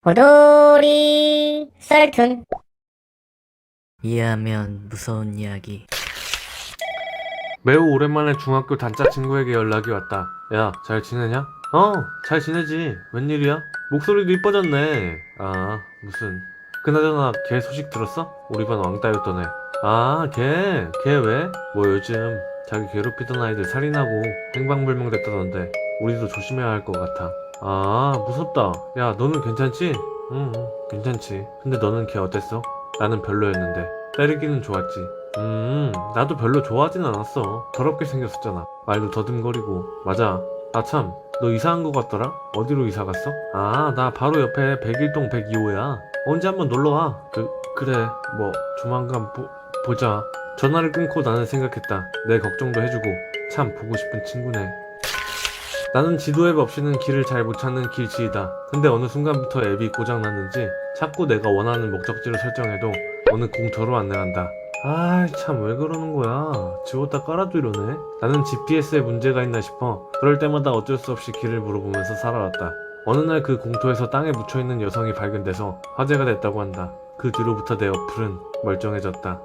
호돌이 썰툰. 이해하면 무서운 이야기. 매우 오랜만에 중학교 단짝 친구에게 연락이 왔다. 야, 잘 지내냐? 잘 지내지. 웬일이야? 목소리도 이뻐졌네. 무슨. 그나저나 걔 소식 들었어? 우리 반 왕따였던 애. 걔 왜? 뭐 요즘 자기 괴롭히던 아이들 살인하고 행방불명 됐다던데 우리도 조심해야 할 것 같아. 무섭다. 야, 너는 괜찮지? 응, 괜찮지. 근데 너는 걔 어땠어? 나는 별로였는데. 때리기는 좋았지. 나도 별로 좋아하진 않았어. 더럽게 생겼었잖아. 말도 더듬거리고. 맞아. 참, 너 이사한 거 같더라? 어디로 이사 갔어? 나 바로 옆에 101동 102호야. 언제 한번 놀러와. 그래. 뭐, 조만간 보자. 전화를 끊고 나는 생각했다. 내 걱정도 해주고. 참, 보고 싶은 친구네. 나는 지도 앱 없이는 길을 잘 못 찾는 길치이다. 근데 어느 순간부터 앱이 고장났는지 자꾸 내가 원하는 목적지를 설정해도 어느 공터로 안내한다. 참 왜 그러는 거야. 지웠다 깔아도 이러네. 나는 GPS에 문제가 있나 싶어. 그럴 때마다 어쩔 수 없이 길을 물어보면서 살아왔다. 어느 날 그 공터에서 땅에 묻혀있는 여성이 발견돼서 화제가 됐다고 한다. 그 뒤로부터 내 어플은 멀쩡해졌다.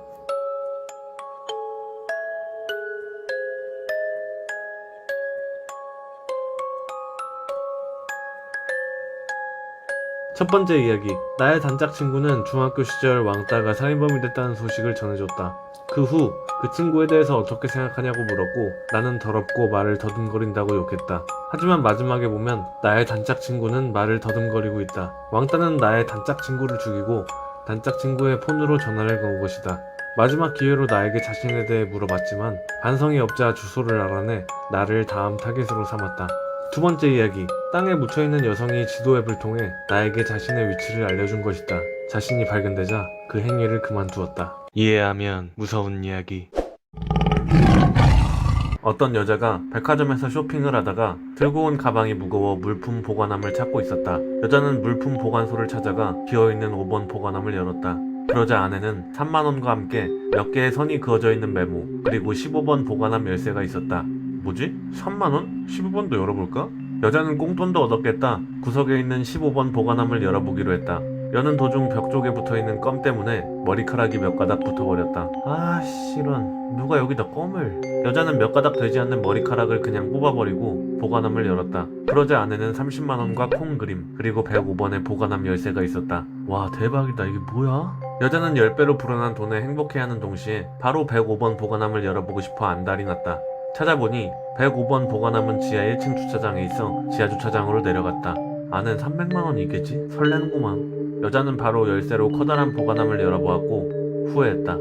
첫 번째 이야기. 나의 단짝 친구는 중학교 시절 왕따가 살인범이 됐다는 소식을 전해줬다. 그 후 그 친구에 대해서 어떻게 생각하냐고 물었고 나는 더럽고 말을 더듬거린다고 욕했다. 하지만 마지막에 보면 나의 단짝 친구는 말을 더듬거리고 있다. 왕따는 나의 단짝 친구를 죽이고 단짝 친구의 폰으로 전화를 건 것이다. 마지막 기회로 나에게 자신에 대해 물어봤지만 반성이 없자 주소를 알아내 나를 다음 타겟으로 삼았다. 두 번째 이야기. 땅에 묻혀있는 여성이 지도 앱을 통해 나에게 자신의 위치를 알려준 것이다. 자신이 발견되자 그 행위를 그만두었다. 이해하면 무서운 이야기. 어떤 여자가 백화점에서 쇼핑을 하다가 들고 온 가방이 무거워 물품 보관함을 찾고 있었다. 여자는 물품 보관소를 찾아가 비어있는 5번 보관함을 열었다. 그러자 안에는 3만원과 함께 몇 개의 선이 그어져 있는 메모, 그리고 15번 보관함 열쇠가 있었다. 뭐지? 3만원? 15번도 열어볼까? 여자는 꽁돈도 얻었겠다. 구석에 있는 15번 보관함을 열어보기로 했다. 여는 도중 벽 쪽에 붙어있는 껌 때문에 머리카락이 몇 가닥 붙어버렸다. 이런. 누가 여기다 껌을. 여자는 몇 가닥 되지 않는 머리카락을 그냥 뽑아버리고 보관함을 열었다. 그러자 안에는 30만원과 콩 그림, 그리고 105번의 보관함 열쇠가 있었다. 와, 대박이다. 이게 뭐야? 여자는 10배로 불어난 돈에 행복해하는 동시에 바로 105번 보관함을 열어보고 싶어 안달이 났다. 찾아보니 105번 보관함은 지하 1층 주차장에 있어 지하 주차장으로 내려갔다. 안엔 300만원이 있겠지? 설레는구만. 여자는 바로 열쇠로 커다란 보관함을 열어보았고 후회했다.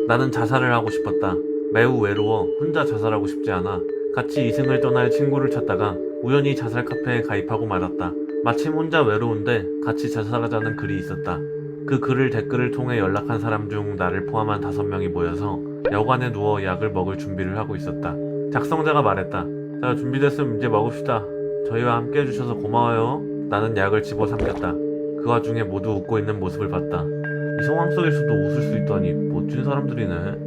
나는 자살을 하고 싶었다. 매우 외로워 혼자 자살하고 싶지 않아. 같이 이승을 떠날 친구를 찾다가 우연히 자살 카페에 가입하고 말았다. 마침 혼자 외로운데 같이 자살하자는 글이 있었다. 그 글을 댓글을 통해 연락한 사람 중 나를 포함한 5명이 모여서 여관에 누워 약을 먹을 준비를 하고 있었다. 작성자가 말했다. 자, 준비됐으면 이제 먹읍시다. 저희와 함께 해주셔서 고마워요. 나는 약을 집어삼켰다. 그 와중에 모두 웃고 있는 모습을 봤다. 이 상황 속에서도 웃을 수 있다니 멋진 사람들이네.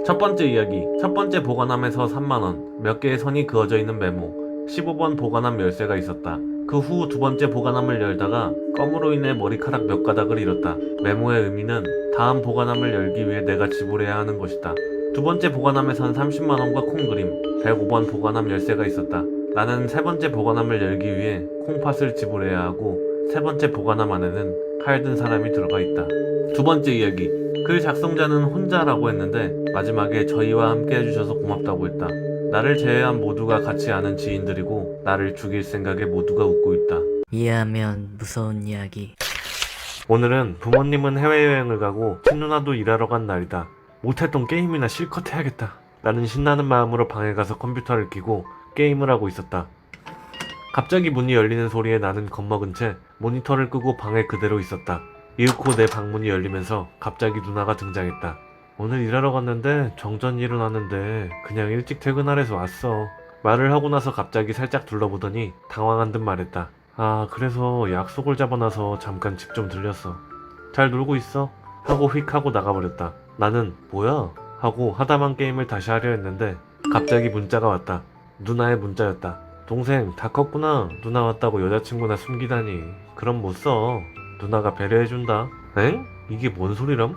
첫 번째 이야기. 첫 번째 보관함에서 3만원, 몇 개의 선이 그어져 있는 메모, 15번 보관함 열쇠가 있었다. 그 후 두 번째 보관함을 열다가 껌으로 인해 머리카락 몇 가닥을 잃었다. 메모의 의미는 다음 보관함을 열기 위해 내가 지불해야 하는 것이다. 두 번째 보관함에선 30만원과 콩그림, 105번 보관함 열쇠가 있었다. 나는 세 번째 보관함을 열기 위해 콩팥을 지불해야 하고 세 번째 보관함 안에는 칼 든 사람이 들어가 있다. 두 번째 이야기. 글 작성자는 혼자라고 했는데 마지막에 저희와 함께 해주셔서 고맙다고 했다. 나를 제외한 모두가 같이 아는 지인들이고 나를 죽일 생각에 모두가 웃고 있다. 이해하면 무서운 이야기. 오늘은 부모님은 해외여행을 가고 친누나도 일하러 간 날이다. 못했던 게임이나 실컷 해야겠다. 나는 신나는 마음으로 방에 가서 컴퓨터를 켜고 게임을 하고 있었다. 갑자기 문이 열리는 소리에 나는 겁먹은 채 모니터를 끄고 방에 그대로 있었다. 이윽고 내 방문이 열리면서 갑자기 누나가 등장했다. 오늘 일하러 갔는데 정전 일어났는데 그냥 일찍 퇴근하래서 왔어. 말을 하고 나서 갑자기 살짝 둘러보더니 당황한 듯 말했다. 그래서 약속을 잡아놔서 잠깐 집 좀 들렸어. 잘 놀고 있어. 하고 휙 하고 나가버렸다. 나는 뭐야? 하고 하다만 게임을 다시 하려 했는데 갑자기 문자가 왔다. 누나의 문자였다. 동생 다 컸구나. 누나 왔다고 여자친구나 숨기다니. 그럼 못 써. 누나가 배려해준다. 엥? 이게 뭔 소리람?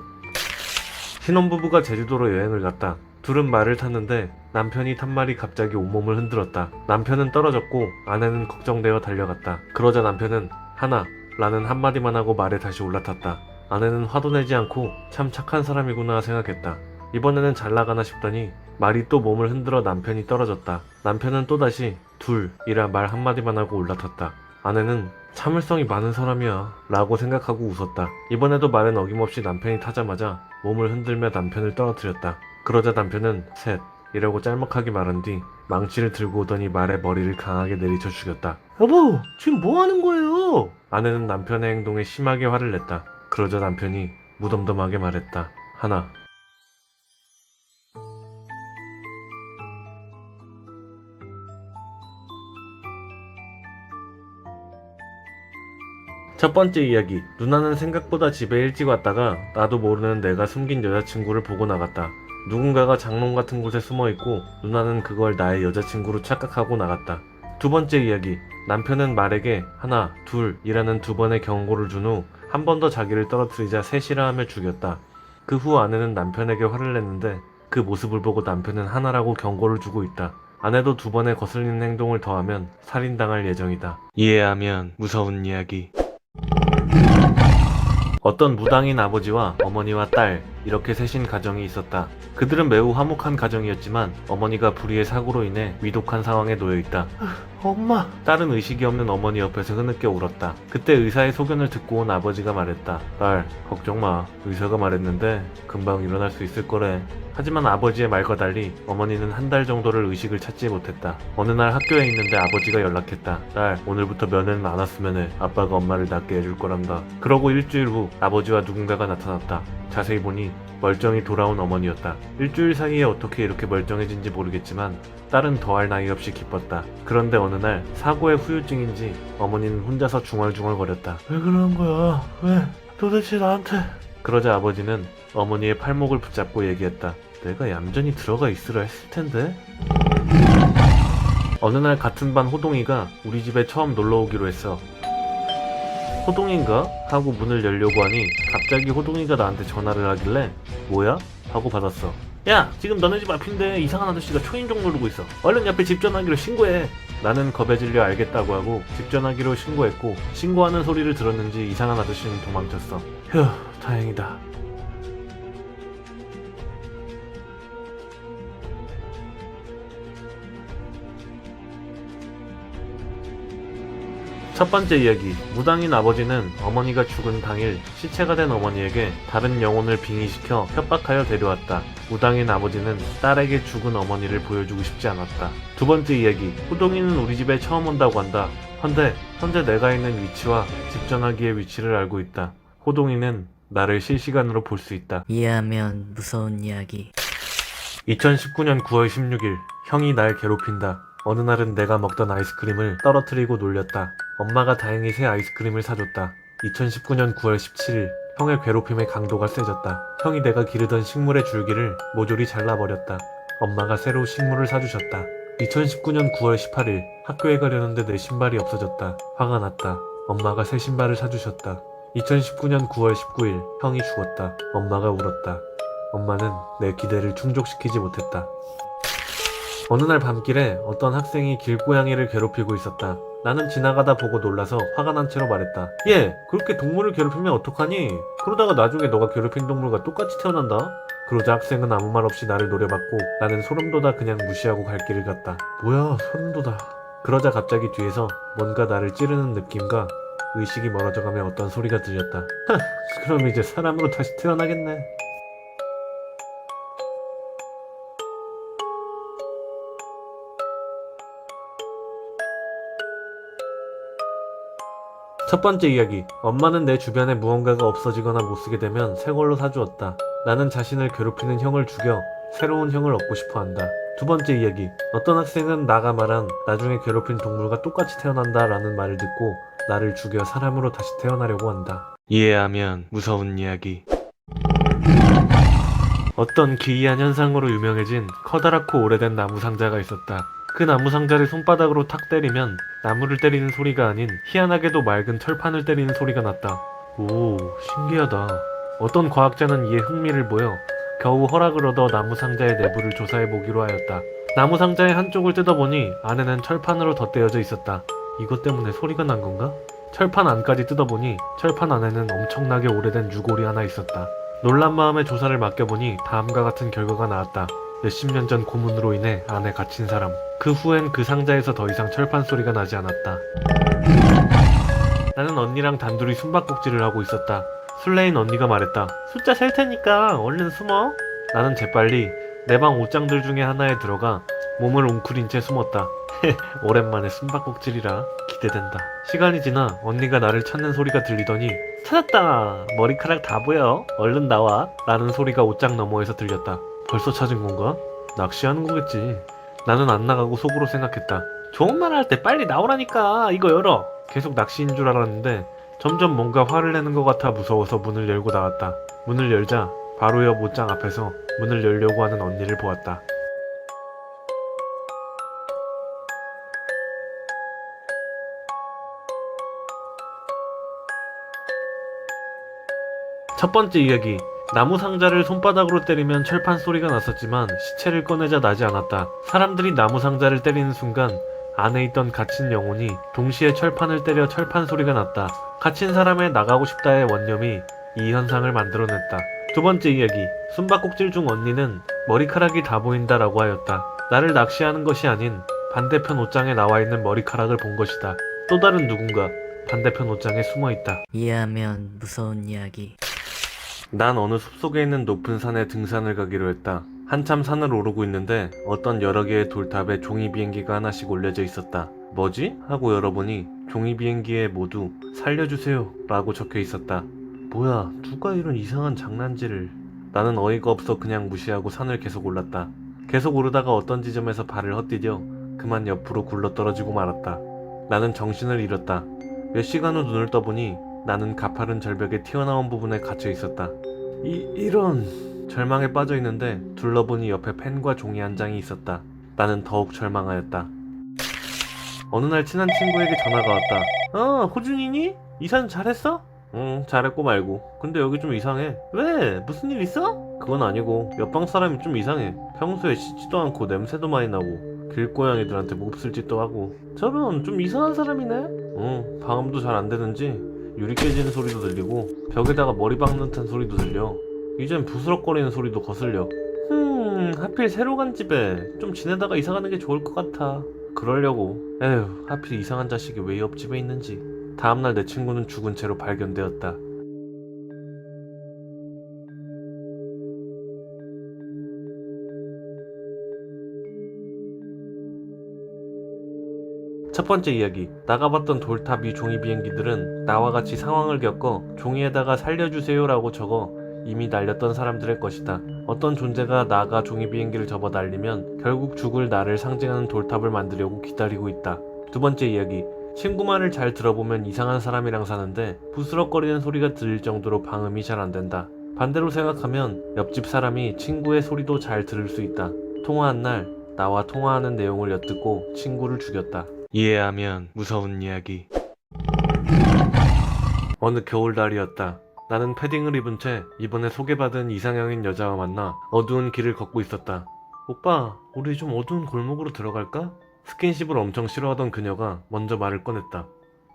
신혼부부가 제주도로 여행을 갔다. 둘은 말을 탔는데 남편이 탄 말이 갑자기 온몸을 흔들었다. 남편은 떨어졌고 아내는 걱정되어 달려갔다. 그러자 남편은 하나 라는 한마디만 하고 말에 다시 올라탔다. 아내는 화도 내지 않고 참 착한 사람이구나 생각했다. 이번에는 잘 나가나 싶더니 말이 또 몸을 흔들어 남편이 떨어졌다. 남편은 또다시 둘이라 말 한마디만 하고 올라탔다. 아내는 참을성이 많은 사람이야 라고 생각하고 웃었다. 이번에도 말은 어김없이 남편이 타자마자 몸을 흔들며 남편을 떨어뜨렸다. 그러자 남편은 셋 이라고 짤막하게 말한 뒤 망치를 들고 오더니 말에 머리를 강하게 내리쳐 죽였다. 여보 지금 뭐 하는 거예요? 아내는 남편의 행동에 심하게 화를 냈다. 그러자 남편이 무덤덤하게 말했다. 하나 첫 번째 이야기. 누나는 생각보다 집에 일찍 왔다가 나도 모르는 내가 숨긴 여자친구를 보고 나갔다. 누군가가 장롱 같은 곳에 숨어 있고 누나는 그걸 나의 여자친구로 착각하고 나갔다. 두 번째 이야기. 남편은 말에게 하나, 둘이라는 두 번의 경고를 준 후 한 번 더 자기를 떨어뜨리자 셋이라 하며 죽였다. 그 후 아내는 남편에게 화를 냈는데 그 모습을 보고 남편은 하나라고 경고를 주고 있다. 아내도 두 번의 거슬리는 행동을 더하면 살인당할 예정이다. 이해하면 무서운 이야기. 어떤 무당인 아버지와 어머니와 딸 이렇게 셋인 가정이 있었다. 그들은 매우 화목한 가정이었지만 어머니가 불의의 사고로 인해 위독한 상황에 놓여 있다. 엄마. 딸은 의식이 없는 어머니 옆에서 흐느껴 울었다. 그때 의사의 소견을 듣고 온 아버지가 말했다. 딸, 걱정 마. 의사가 말했는데 금방 일어날 수 있을 거래. 하지만 아버지의 말과 달리 어머니는 한 달 정도를 의식을 찾지 못했다. 어느 날 학교에 있는데 아버지가 연락했다. 딸, 오늘부터 면회는 안 왔으면 해. 아빠가 엄마를 낫게 해줄 거란다. 그러고 일주일 후 아버지와 누군가가 나타났다. 자세히 보니 멀쩡히 돌아온 어머니였다. 일주일 사이에 어떻게 이렇게 멀쩡해진지 모르겠지만 딸은 더할 나위 없이 기뻤다. 그런데 어느 날 사고의 후유증인지 어머니는 혼자서 중얼중얼거렸다. 왜 그러는 거야? 왜? 도대체 나한테? 그러자 아버지는 어머니의 팔목을 붙잡고 얘기했다. 내가 얌전히 들어가 있으라 했을 텐데? 어느 날 같은 반 호동이가 우리 집에 처음 놀러 오기로 했어. 호동인가? 하고 문을 열려고 하니 갑자기 호동이가 나한테 전화를 하길래 뭐야? 하고 받았어. 야! 지금 너네 집 앞인데 이상한 아저씨가 초인종 누르고 있어. 얼른 옆에 집 전화기로 신고해. 나는 겁에 질려 알겠다고 하고 집 전화기로 신고했고 신고하는 소리를 들었는지 이상한 아저씨는 도망쳤어. 휴, 다행이다. 첫 번째 이야기. 무당인 아버지는 어머니가 죽은 당일 시체가 된 어머니에게 다른 영혼을 빙의시켜 협박하여 데려왔다. 무당인 아버지는 딸에게 죽은 어머니를 보여주고 싶지 않았다. 두 번째 이야기. 호동이는 우리 집에 처음 온다고 한다. 헌데 현재 내가 있는 위치와 집 전화기의 위치를 알고 있다. 호동이는 나를 실시간으로 볼 수 있다. 이해하면 무서운 이야기. 2019년 9월 16일. 형이 날 괴롭힌다. 어느 날은 내가 먹던 아이스크림을 떨어뜨리고 놀렸다. 엄마가 다행히 새 아이스크림을 사줬다. 2019년 9월 17일. 형의 괴롭힘의 강도가 세졌다. 형이 내가 기르던 식물의 줄기를 모조리 잘라버렸다. 엄마가 새로 식물을 사주셨다. 2019년 9월 18일. 학교에 가려는데 내 신발이 없어졌다. 화가 났다. 엄마가 새 신발을 사주셨다. 2019년 9월 19일. 형이 죽었다. 엄마가 울었다. 엄마는 내 기대를 충족시키지 못했다. 어느 날 밤길에 어떤 학생이 길고양이를 괴롭히고 있었다. 나는 지나가다 보고 놀라서 화가 난 채로 말했다. 얘, 그렇게 동물을 괴롭히면 어떡하니? 그러다가 나중에 너가 괴롭힌 동물과 똑같이 태어난다. 그러자 학생은 아무 말 없이 나를 노려봤고 나는 소름 돋아 그냥 무시하고 갈 길을 갔다. 뭐야, 소름 돋아. 그러자 갑자기 뒤에서 뭔가 나를 찌르는 느낌과 의식이 멀어져가며 어떤 소리가 들렸다. 그럼 이제 사람으로 다시 태어나겠네. 첫 번째 이야기. 엄마는 내 주변에 무언가가 없어지거나 못쓰게 되면 새 걸로 사주었다. 나는 자신을 괴롭히는 형을 죽여 새로운 형을 얻고 싶어 한다. 두 번째 이야기. 어떤 학생은 나가 말한 나중에 괴롭힌 동물과 똑같이 태어난다 라는 말을 듣고 나를 죽여 사람으로 다시 태어나려고 한다. 이해하면 무서운 이야기. 어떤 기이한 현상으로 유명해진 커다랗고 오래된 나무 상자가 있었다. 그 나무 상자를 손바닥으로 탁 때리면 나무를 때리는 소리가 아닌 희한하게도 맑은 철판을 때리는 소리가 났다. 오, 신기하다. 어떤 과학자는 이에 흥미를 보여 겨우 허락을 얻어 나무 상자의 내부를 조사해 보기로 하였다. 나무 상자의 한쪽을 뜯어보니 안에는 철판으로 덧대어져 있었다. 이것 때문에 소리가 난 건가? 철판 안까지 뜯어보니 철판 안에는 엄청나게 오래된 유골이 하나 있었다. 놀란 마음에 조사를 맡겨보니 다음과 같은 결과가 나왔다. 몇십 년 전 고문으로 인해 안에 갇힌 사람. 그 후엔 그 상자에서 더 이상 철판 소리가 나지 않았다. 나는 언니랑 단둘이 숨바꼭질을 하고 있었다. 술래인 언니가 말했다. 숫자 셀 테니까 얼른 숨어. 나는 재빨리 내 방 옷장들 중에 하나에 들어가 몸을 웅크린 채 숨었다. 오랜만에 숨바꼭질이라 기대된다. 시간이 지나 언니가 나를 찾는 소리가 들리더니 찾았다! 머리카락 다 보여. 얼른 나와. 라는 소리가 옷장 너머에서 들렸다. 벌써 찾은 건가? 낚시하는 거겠지. 나는 안 나가고 속으로 생각했다. 좋은 말 할 때 빨리 나오라니까. 이거 열어. 계속 낚시인 줄 알았는데 점점 뭔가 화를 내는 것 같아 무서워서 문을 열고 나왔다. 문을 열자 바로 옆 옷장 앞에서 문을 열려고 하는 언니를 보았다. 첫 번째 이야기. 나무 상자를 손바닥으로 때리면 철판 소리가 났었지만 시체를 꺼내자 나지 않았다. 사람들이 나무 상자를 때리는 순간 안에 있던 갇힌 영혼이 동시에 철판을 때려 철판 소리가 났다. 갇힌 사람의 나가고 싶다의 원념이 이 현상을 만들어냈다. 두 번째 이야기. 숨바꼭질 중 언니는 머리카락이 다 보인다라고 하였다. 나를 낚시하는 것이 아닌 반대편 옷장에 나와 있는 머리카락을 본 것이다. 또 다른 누군가 반대편 옷장에 숨어 있다. 이해하면 무서운 이야기. 난 어느 숲속에 있는 높은 산에 등산을 가기로 했다. 한참 산을 오르고 있는데 어떤 여러 개의 돌탑에 종이 비행기가 하나씩 올려져 있었다. 뭐지? 하고 열어보니 종이 비행기에 모두 살려주세요 라고 적혀 있었다. 뭐야, 누가 이런 이상한 장난질을. 나는 어이가 없어 그냥 무시하고 산을 계속 올랐다. 계속 오르다가 어떤 지점에서 발을 헛디뎌 그만 옆으로 굴러떨어지고 말았다. 나는 정신을 잃었다. 몇 시간 후 눈을 떠보니 나는 가파른 절벽에 튀어나온 부분에 갇혀 있었다. 이런... 절망에 빠져 있는데 둘러보니 옆에 펜과 종이 한 장이 있었다. 나는 더욱 절망하였다. 어느 날 친한 친구에게 전화가 왔다. 호준이니? 이사는 잘했어? 응, 잘했고 말고. 근데 여기 좀 이상해. 왜? 무슨 일 있어? 그건 아니고 옆방 사람이 좀 이상해. 평소에 씻지도 않고 냄새도 많이 나고 길고양이들한테 몹쓸 짓도 하고. 저런 좀 이상한 사람이네? 응, 방음도 잘 안 되는지 유리 깨지는 소리도 들리고 벽에다가 머리 박는 듯한 소리도 들려. 이젠 부스럭거리는 소리도 거슬려. 하필 새로 간 집에 좀 지내다가 이사 가는 게 좋을 것 같아. 그러려고. 에휴, 하필 이상한 자식이 왜 옆집에 있는지. 다음날 내 친구는 죽은 채로 발견되었다. 첫 번째 이야기. 나가봤던 돌탑 위 종이 비행기들은 나와 같이 상황을 겪어 종이에다가 살려주세요라고 적어 이미 날렸던 사람들의 것이다. 어떤 존재가 나가 종이 비행기를 접어 날리면 결국 죽을 나를 상징하는 돌탑을 만들려고 기다리고 있다. 두 번째 이야기. 친구 말을 잘 들어보면 이상한 사람이랑 사는데 부스럭거리는 소리가 들릴 정도로 방음이 잘 안 된다. 반대로 생각하면 옆집 사람이 친구의 소리도 잘 들을 수 있다. 통화한 날 나와 통화하는 내용을 엿듣고 친구를 죽였다. 이해하면 무서운 이야기. 어느 겨울날이었다. 나는 패딩을 입은 채 이번에 소개받은 이상형인 여자와 만나 어두운 길을 걷고 있었다. 오빠, 우리 좀 어두운 골목으로 들어갈까? 스킨십을 엄청 싫어하던 그녀가 먼저 말을 꺼냈다.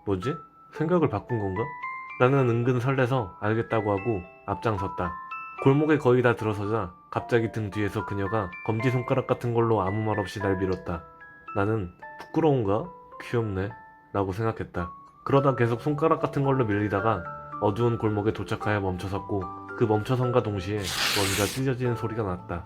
뭐지? 생각을 바꾼 건가? 나는 은근 설레서 알겠다고 하고 앞장섰다. 골목에 거의 다 들어서자 갑자기 등 뒤에서 그녀가 검지손가락 같은 걸로 아무 말 없이 날 밀었다. 나는 부끄러운가? 귀엽네 라고 생각했다. 그러다 계속 손가락 같은 걸로 밀리다가 어두운 골목에 도착하여 멈춰섰고 그 멈춰선과 동시에 뭔가 찢어지는 소리가 났다.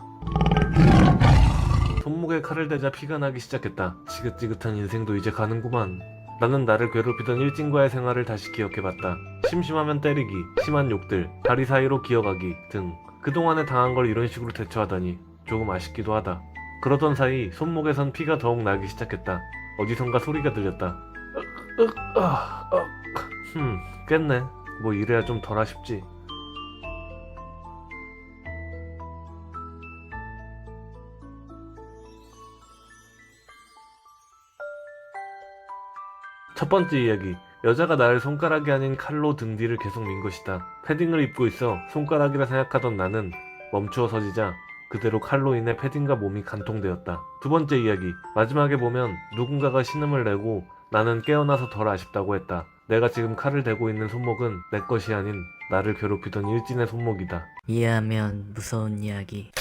손목에 칼을 대자 피가 나기 시작했다. 지긋지긋한 인생도 이제 가는구만. 나는 나를 괴롭히던 일진과의 생활을 다시 기억해봤다. 심심하면 때리기, 심한 욕들, 다리 사이로 기어가기 등 그동안에 당한 걸 이런 식으로 대처하다니 조금 아쉽기도 하다. 그러던 사이 손목에선 피가 더욱 나기 시작했다. 어디선가 소리가 들렸다. 깼네. 뭐 이래야 좀 덜 아쉽지. 첫 번째 이야기. 여자가 나를 손가락이 아닌 칼로 등 뒤를 계속 민 것이다. 패딩을 입고 있어 손가락이라 생각하던 나는 멈추어 서지자 그대로 칼로 인해 패딩과 몸이 간통되었다. 두 번째 이야기. 마지막에 보면 누군가가 신음을 내고 나는 깨어나서 덜 아쉽다고 했다. 내가 지금 칼을 대고 있는 손목은 내 것이 아닌 나를 괴롭히던 일진의 손목이다. 이해하면 무서운 이야기.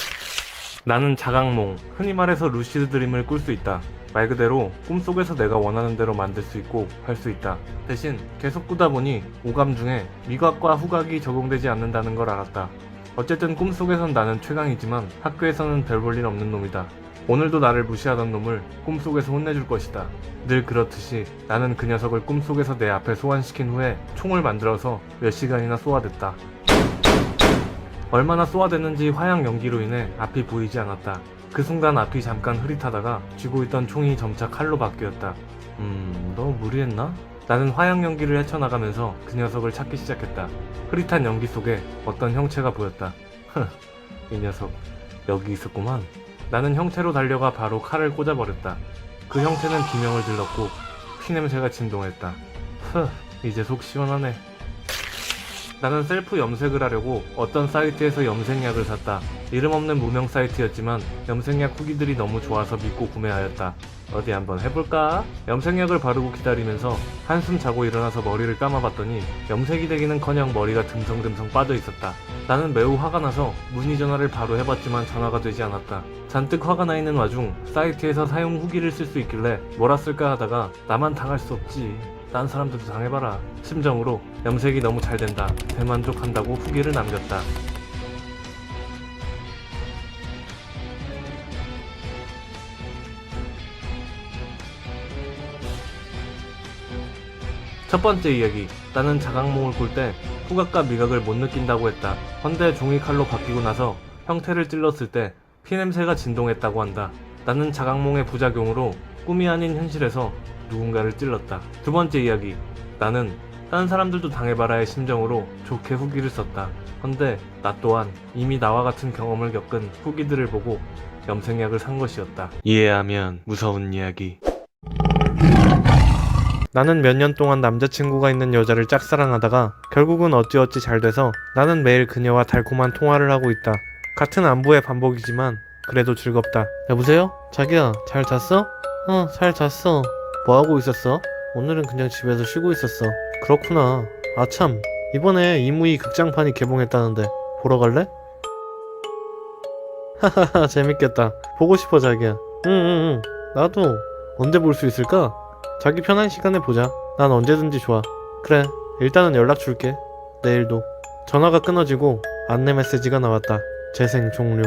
나는 자각몽, 흔히 말해서 루시드 드림을 꿀 수 있다. 말 그대로 꿈속에서 내가 원하는 대로 만들 수 있고 할 수 있다. 대신 계속 꾸다 보니 오감 중에 미각과 후각이 적용되지 않는다는 걸 알았다. 어쨌든 꿈속에선 나는 최강이지만 학교에서는 별 볼 일 없는 놈이다. 오늘도 나를 무시하던 놈을 꿈속에서 혼내줄 것이다. 늘 그렇듯이 나는 그 녀석을 꿈속에서 내 앞에 소환시킨 후에 총을 만들어서 몇 시간이나 쏘아댔다. 얼마나 쏘아댔는지 화양 연기로 인해 앞이 보이지 않았다. 그 순간 앞이 잠깐 흐릿하다가 쥐고 있던 총이 점차 칼로 바뀌었다. 너무 무리했나? 나는 화양 연기를 헤쳐나가면서 그 녀석을 찾기 시작했다. 흐릿한 연기 속에 어떤 형체가 보였다. 이 녀석 여기 있었구만. 나는 형체로 달려가 바로 칼을 꽂아버렸다. 그 형체는 비명을 질렀고 피냄새가 진동했다. 이제 속 시원하네. 나는 셀프 염색을 하려고 어떤 사이트에서 염색약을 샀다. 이름 없는 무명 사이트였지만 염색약 후기들이 너무 좋아서 믿고 구매하였다. 어디 한번 해볼까? 염색약을 바르고 기다리면서 한숨 자고 일어나서 머리를 감아봤더니 염색이 되기는커녕 머리가 듬성듬성 빠져 있었다. 나는 매우 화가 나서 문의 전화를 바로 해봤지만 전화가 되지 않았다. 잔뜩 화가 나 있는 와중 사이트에서 사용 후기를 쓸 수 있길래 뭐라 쓸까 하다가 나만 당할 수 없지, 딴 사람들도 당해봐라 심정으로 염색이 너무 잘 된다, 대만족한다고 후기를 남겼다. 첫 번째 이야기. 나는 자각몽을 꿀 때 후각과 미각을 못 느낀다고 했다. 헌데 종이칼로 바뀌고 나서 형태를 찔렀을 때 피냄새가 진동했다고 한다. 나는 자각몽의 부작용으로 꿈이 아닌 현실에서 누군가를 찔렀다. 두 번째 이야기. 나는 딴 사람들도 당해봐라의 심정으로 좋게 후기를 썼다. 헌데 나 또한 이미 나와 같은 경험을 겪은 후기들을 보고 염색약을 산 것이었다. 이해하면 무서운 이야기. 나는 몇 년 동안 남자친구가 있는 여자를 짝사랑하다가 결국은 어찌어찌 잘 돼서 나는 매일 그녀와 달콤한 통화를 하고 있다. 같은 안부의 반복이지만 그래도 즐겁다. 여보세요? 자기야, 잘 잤어? 잘 잤어. 뭐 하고 있었어? 오늘은 그냥 집에서 쉬고 있었어. 그렇구나. 아참, 이번에 이무이 극장판이 개봉했다는데 보러 갈래? 하하하, 재밌겠다. 보고 싶어 자기야. 응. 나도. 언제 볼 수 있을까? 자기 편한 시간에 보자. 난 언제든지 좋아. 그래, 일단은 연락 줄게. 내일도. 전화가 끊어지고 안내 메시지가 나왔다. 재생 종료.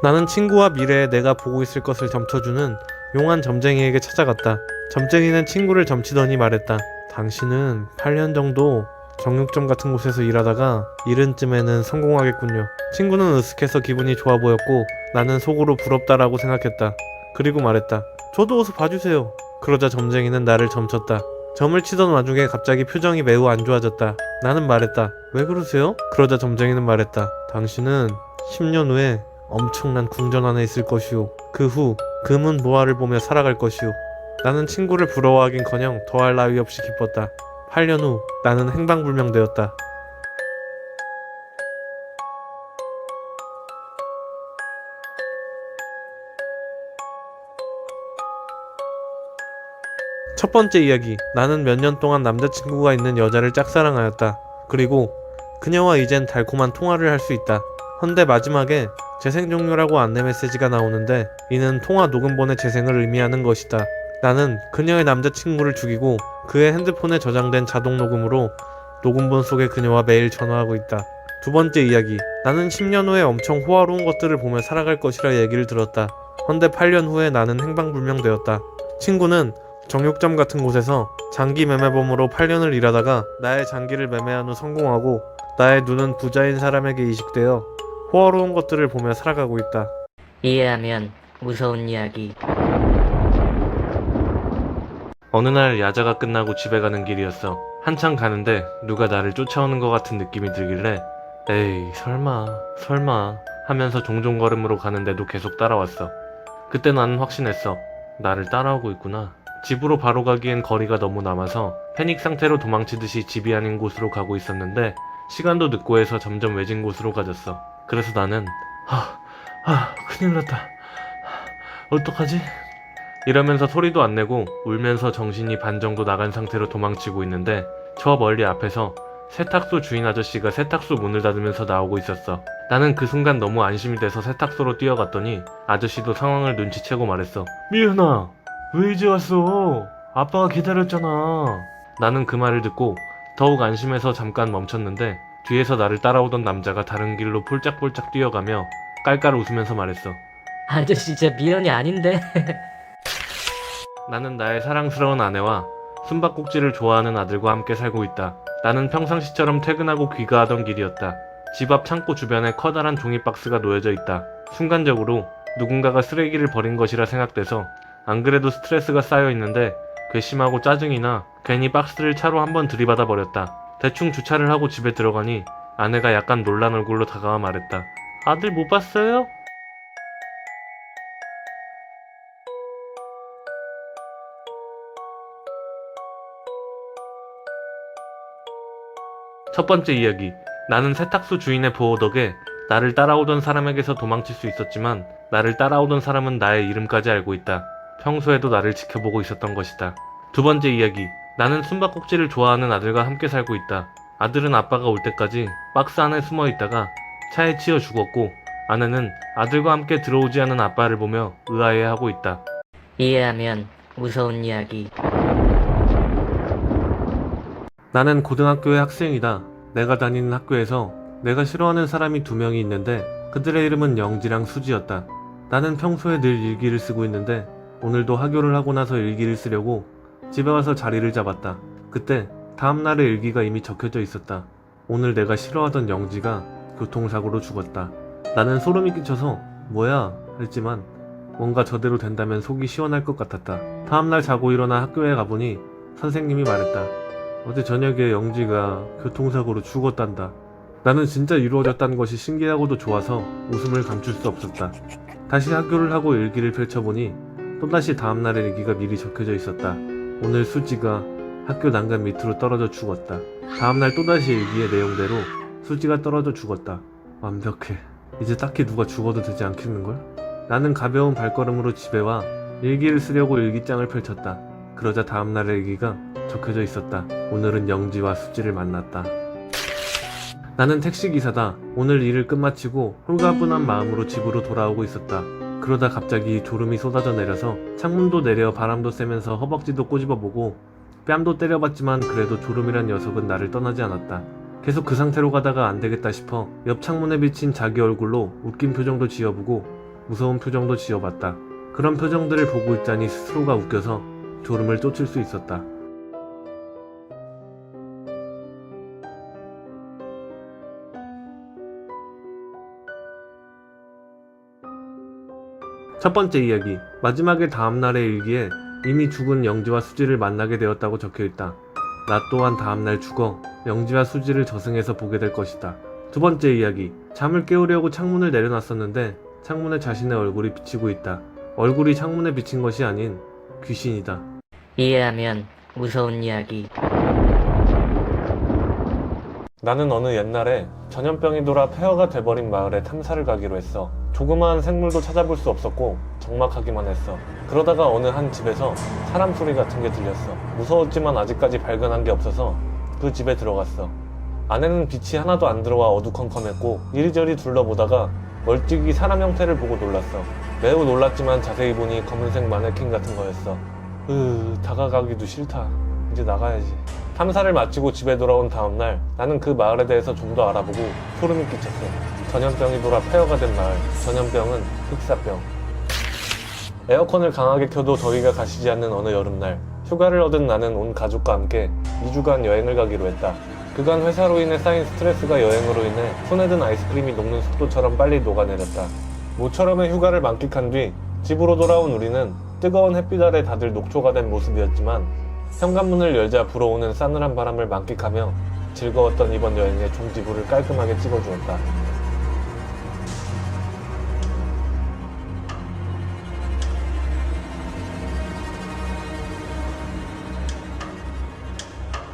나는 친구와 미래에 내가 보고 있을 것을 점쳐주는 용한 점쟁이에게 찾아갔다. 점쟁이는 친구를 점치더니 말했다. 당신은 8년 정도 정육점 같은 곳에서 일하다가 이른쯤에는 성공하겠군요. 친구는 으쓱해서 기분이 좋아 보였고 나는 속으로 부럽다라고 생각했다. 그리고 말했다. 저도 어서 봐주세요. 그러자 점쟁이는 나를 점쳤다. 점을 치던 와중에 갑자기 표정이 매우 안 좋아졌다. 나는 말했다. 왜 그러세요? 그러자 점쟁이는 말했다. 당신은 10년 후에 엄청난 궁전 안에 있을 것이오. 그 후 금은 보화를 보며 살아갈 것이오. 나는 친구를 부러워하긴커녕 더할 나위 없이 기뻤다. 8년 후 나는 행방불명되었다. 첫 번째 이야기. 나는 몇 년 동안 남자친구가 있는 여자를 짝사랑하였다. 그리고 그녀와 이젠 달콤한 통화를 할 수 있다. 헌데 마지막에 재생 종료라고 안내 메시지가 나오는데 이는 통화 녹음본의 재생을 의미하는 것이다. 나는 그녀의 남자친구를 죽이고 그의 핸드폰에 저장된 자동 녹음으로 녹음본 속의 그녀와 매일 전화하고 있다. 두 번째 이야기. 나는 10년 후에 엄청 호화로운 것들을 보며 살아갈 것이라 얘기를 들었다. 헌데 8년 후에 나는 행방불명되었다. 친구는 정육점 같은 곳에서 장기 매매범으로 8년을 일하다가 나의 장기를 매매한 후 성공하고 나의 눈은 부자인 사람에게 이식되어 호화로운 것들을 보며 살아가고 있다. 이해하면 무서운 이야기. 어느 날 야자가 끝나고 집에 가는 길이었어. 한참 가는데 누가 나를 쫓아오는 것 같은 느낌이 들길래 에이 설마 하면서 종종 걸음으로 가는데도 계속 따라왔어. 그때 나는 확신했어. 나를 따라오고 있구나. 집으로 바로 가기엔 거리가 너무 남아서 패닉 상태로 도망치듯이 집이 아닌 곳으로 가고 있었는데 시간도 늦고 해서 점점 외진 곳으로 가졌어. 그래서 나는 큰일 났다. 어떡하지? 이러면서 소리도 안 내고 울면서 정신이 반 정도 나간 상태로 도망치고 있는데 저 멀리 앞에서 세탁소 주인 아저씨가 세탁소 문을 닫으면서 나오고 있었어. 나는 그 순간 너무 안심이 돼서 세탁소로 뛰어갔더니 아저씨도 상황을 눈치채고 말했어. 미은아, 왜 이제 왔어? 아빠가 기다렸잖아. 나는 그 말을 듣고 더욱 안심해서 잠깐 멈췄는데 뒤에서 나를 따라오던 남자가 다른 길로 폴짝폴짝 뛰어가며 깔깔 웃으면서 말했어. 아저씨 제 미연이 아닌데. 나는 나의 사랑스러운 아내와 숨바꼭질을 좋아하는 아들과 함께 살고 있다. 나는 평상시처럼 퇴근하고 귀가하던 길이었다. 집 앞 창고 주변에 커다란 종이박스가 놓여져 있다. 순간적으로 누군가가 쓰레기를 버린 것이라 생각돼서 안 그래도 스트레스가 쌓여 있는데 괘씸하고 짜증이 나 괜히 박스를 차로 한번 들이받아 버렸다. 대충 주차를 하고 집에 들어가니 아내가 약간 놀란 얼굴로 다가와 말했다. 아들 못 봤어요? 첫 번째 이야기. 나는 세탁소 주인의 보호 덕에 나를 따라오던 사람에게서 도망칠 수 있었지만 나를 따라오던 사람은 나의 이름까지 알고 있다. 평소에도 나를 지켜보고 있었던 것이다. 두 번째 이야기. 나는 숨바꼭질을 좋아하는 아들과 함께 살고 있다. 아들은 아빠가 올 때까지 박스 안에 숨어 있다가 차에 치여 죽었고 아내는 아들과 함께 들어오지 않은 아빠를 보며 의아해하고 있다. 이해하면 무서운 이야기. 나는 고등학교의 학생이다. 내가 다니는 학교에서 내가 싫어하는 사람이 2명이 있는데 그들의 이름은 영지랑 수지였다. 나는 평소에 늘 일기를 쓰고 있는데 오늘도 하교를 하고 나서 일기를 쓰려고 집에 와서 자리를 잡았다. 그때 다음날의 일기가 이미 적혀져 있었다. 오늘 내가 싫어하던 영지가 교통사고로 죽었다. 나는 소름이 끼쳐서 뭐야 했지만 뭔가 저대로 된다면 속이 시원할 것 같았다. 다음날 자고 일어나 학교에 가보니 선생님이 말했다. 어제 저녁에 영지가 교통사고로 죽었단다. 나는 진짜 이루어졌다는 것이 신기하고도 좋아서 웃음을 감출 수 없었다. 다시 학교를 하고 일기를 펼쳐보니 또다시 다음날의 일기가 미리 적혀져 있었다. 오늘 수지가 학교 난간 밑으로 떨어져 죽었다. 다음날 또다시 일기의 내용대로 수지가 떨어져 죽었다. 완벽해. 이제 딱히 누가 죽어도 되지 않겠는걸? 나는 가벼운 발걸음으로 집에 와 일기를 쓰려고 일기장을 펼쳤다. 그러자 다음날의 일기가 적혀져 있었다. 오늘은 영지와 수지를 만났다. 나는 택시기사다. 오늘 일을 끝마치고 홀가분한 마음으로 집으로 돌아오고 있었다. 그러다 갑자기 졸음이 쏟아져 내려서 창문도 내려 바람도 쐬면서 허벅지도 꼬집어보고 뺨도 때려봤지만 그래도 졸음이란 녀석은 나를 떠나지 않았다. 계속 그 상태로 가다가 안되겠다 싶어 옆 창문에 비친 자기 얼굴로 웃긴 표정도 지어보고 무서운 표정도 지어봤다. 그런 표정들을 보고 있자니 스스로가 웃겨서 졸음을 쫓을 수 있었다. 첫 번째 이야기. 마지막에 다음날의 일기에 이미 죽은 영지와 수지를 만나게 되었다고 적혀있다. 나 또한 다음날 죽어 영지와 수지를 저승에서 보게 될 것이다. 두 번째 이야기. 잠을 깨우려고 창문을 내려놨었는데 창문에 자신의 얼굴이 비치고 있다. 얼굴이 창문에 비친 것이 아닌 귀신이다. 이해하면 무서운 이야기. 나는 어느 옛날에 전염병이 돌아 폐허가 돼버린 마을에 탐사를 가기로 했어. 조그마한 생물도 찾아볼 수 없었고 적막하기만 했어. 그러다가 어느 한 집에서 사람 소리 같은 게 들렸어. 무서웠지만 아직까지 발견한 게 없어서 그 집에 들어갔어. 안에는 빛이 하나도 안 들어와 어두컴컴했고 이리저리 둘러보다가 멀찍이 사람 형태를 보고 놀랐어. 매우 놀랐지만 자세히 보니 검은색 마네킹 같은 거였어. 다가가기도 싫다. 이제 나가야지. 탐사를 마치고 집에 돌아온 다음날 나는 그 마을에 대해서 좀 더 알아보고 소름이 끼쳤어. 전염병이 돌아 폐허가 된 마을. 전염병은 흑사병. 에어컨을 강하게 켜도 더위가 가시지 않는 어느 여름날, 휴가를 얻은 나는 온 가족과 함께 2주간 여행을 가기로 했다. 그간 회사로 인해 쌓인 스트레스가 여행으로 인해 손에 든 아이스크림이 녹는 속도처럼 빨리 녹아내렸다. 모처럼의 휴가를 만끽한 뒤 집으로 돌아온 우리는 뜨거운 햇빛 아래 다들 녹초가 된 모습이었지만 현관문을 열자 불어오는 싸늘한 바람을 만끽하며 즐거웠던 이번 여행의 종지부를 깔끔하게 찍어주었다.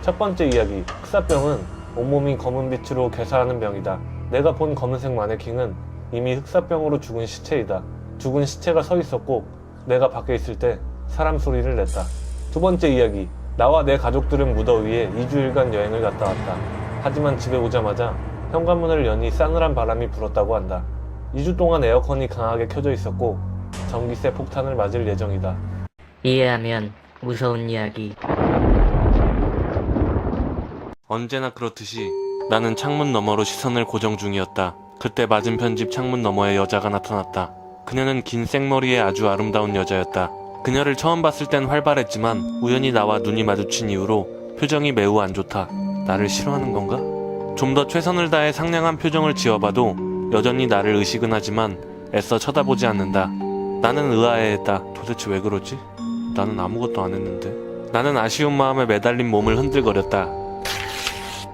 첫 번째 이야기, 흑사병은 온몸이 검은 빛으로 괴사하는 병이다. 내가 본 검은색 마네킹은 이미 흑사병으로 죽은 시체이다. 죽은 시체가 서 있었고 내가 밖에 있을 때 사람 소리를 냈다. 두 번째 이야기, 나와 내 가족들은 무더위에 2주일간 여행을 갔다 왔다. 하지만 집에 오자마자 현관문을 여니 싸늘한 바람이 불었다고 한다. 2주 동안 에어컨이 강하게 켜져 있었고 전기세 폭탄을 맞을 예정이다. 이해하면 무서운 이야기. 언제나 그렇듯이 나는 창문 너머로 시선을 고정 중이었다. 그때 맞은편 집 창문 너머에 여자가 나타났다. 그녀는 긴 생머리에 아주 아름다운 여자였다. 그녀를 처음 봤을 땐 활발했지만 우연히 나와 눈이 마주친 이후로 표정이 매우 안 좋다. 나를 싫어하는 건가? 좀 더 최선을 다해 상냥한 표정을 지어봐도 여전히 나를 의식은 하지만 애써 쳐다보지 않는다. 나는 의아해했다. 도대체 왜 그러지? 나는 아무것도 안 했는데. 나는 아쉬운 마음에 매달린 몸을 흔들거렸다.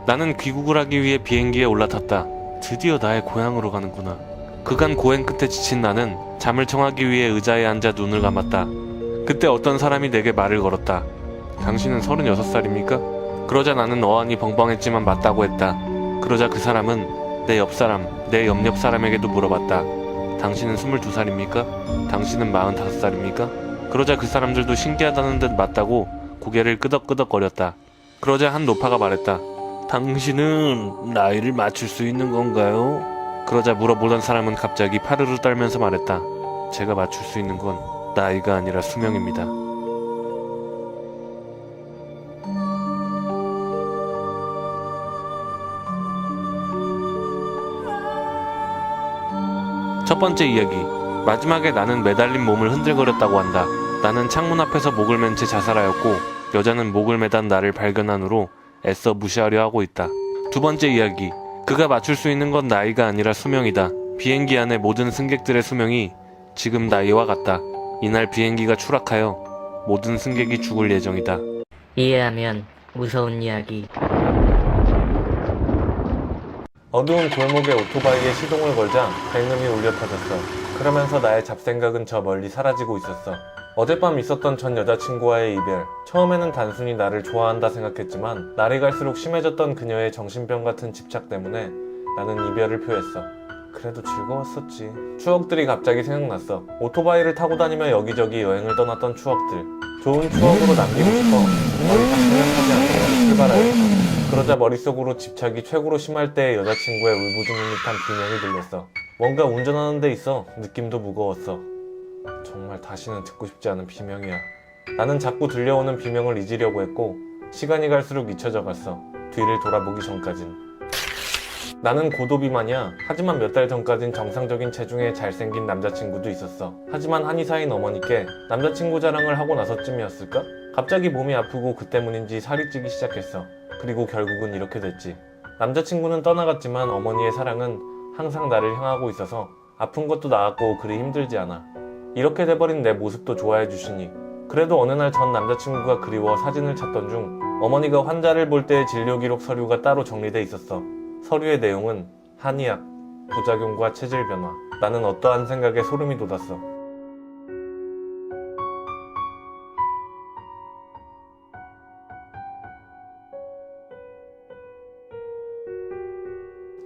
나는 귀국을 하기 위해 비행기에 올라탔다. 드디어 나의 고향으로 가는구나. 그간 고행 끝에 지친 나는 잠을 청하기 위해 의자에 앉아 눈을 감았다. 그때 어떤 사람이 내게 말을 걸었다. 당신은 36살입니까? 그러자 나는 어안이 벙벙했지만 맞다고 했다. 그러자 그 사람은 내 옆사람, 내 옆옆 사람에게도 물어봤다. 당신은 22살입니까? 당신은 45살입니까? 그러자 그 사람들도 신기하다는 듯 맞다고 고개를 끄덕끄덕거렸다. 그러자 한 노파가 말했다. 당신은 나이를 맞출 수 있는 건가요? 그러자 물어보던 사람은 갑자기 파르르 떨면서 말했다. 제가 맞출 수 있는 건 나이가 아니라 수명입니다. 첫 번째 이야기. 마지막에 나는 매달린 몸을 흔들거렸다고 한다. 나는 창문 앞에서 목을 맨 채 자살하였고 여자는 목을 매단 나를 발견한 후로 애써 무시하려 하고 있다. 두 번째 이야기. 그가 맞출 수 있는 건 나이가 아니라 수명이다. 비행기 안의 모든 승객들의 수명이 지금 나이와 같다. 이날 비행기가 추락하여 모든 승객이 죽을 예정이다. 이해하면 무서운 이야기. 어두운 골목에 오토바이에 시동을 걸자 밝음이 울려 퍼졌어. 그러면서 나의 잡생각은 저 멀리 사라지고 있었어. 어젯밤 있었던 전 여자친구와의 이별. 처음에는 단순히 나를 좋아한다 생각했지만 날이 갈수록 심해졌던 그녀의 정신병 같은 집착 때문에 나는 이별을 표했어. 그래도 즐거웠었지. 추억들이 갑자기 생각났어. 오토바이를 타고 다니며 여기저기 여행을 떠났던 추억들. 좋은 추억으로 남기고 싶어. 더 이상 생각하지 않고 출발하였어. 그러자 머릿속으로 집착이 최고로 심할 때의 여자친구의 울부짖는 듯한 비명이 들렸어. 뭔가 운전하는 데 있어 느낌도 무거웠어. 정말 다시는 듣고 싶지 않은 비명이야. 나는 자꾸 들려오는 비명을 잊으려고 했고 시간이 갈수록 잊혀져 갔어. 뒤를 돌아보기 전까진. 나는 고도비만이야. 하지만 몇 달 전까진 정상적인 체중의 잘생긴 남자친구도 있었어. 하지만 한의사인 어머니께 남자친구 자랑을 하고 나서쯤이었을까? 갑자기 몸이 아프고 그 때문인지 살이 찌기 시작했어. 그리고 결국은 이렇게 됐지. 남자친구는 떠나갔지만 어머니의 사랑은 항상 나를 향하고 있어서 아픈 것도 나았고 그리 힘들지 않아. 이렇게 돼버린 내 모습도 좋아해 주시니. 그래도 어느 날 전 남자친구가 그리워 사진을 찾던 중 어머니가 환자를 볼 때의 진료기록 서류가 따로 정리돼 있었어. 서류의 내용은 한의학, 부작용과 체질 변화. 나는 어떠한 생각에 소름이 돋았어.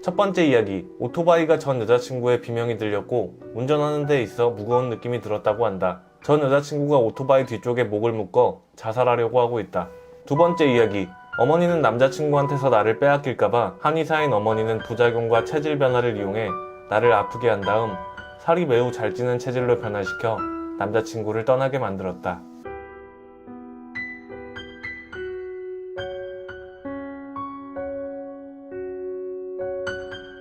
첫 번째 이야기. 오토바이가 전 여자친구의 비명이 들렸고 운전하는 데 있어 무거운 느낌이 들었다고 한다. 전 여자친구가 오토바이 뒤쪽에 목을 묶어 자살하려고 하고 있다. 두 번째 이야기. 어머니는 남자친구한테서 나를 빼앗길까봐 한의사인 어머니는 부작용과 체질 변화를 이용해 나를 아프게 한 다음 살이 매우 잘 찌는 체질로 변화시켜 남자친구를 떠나게 만들었다.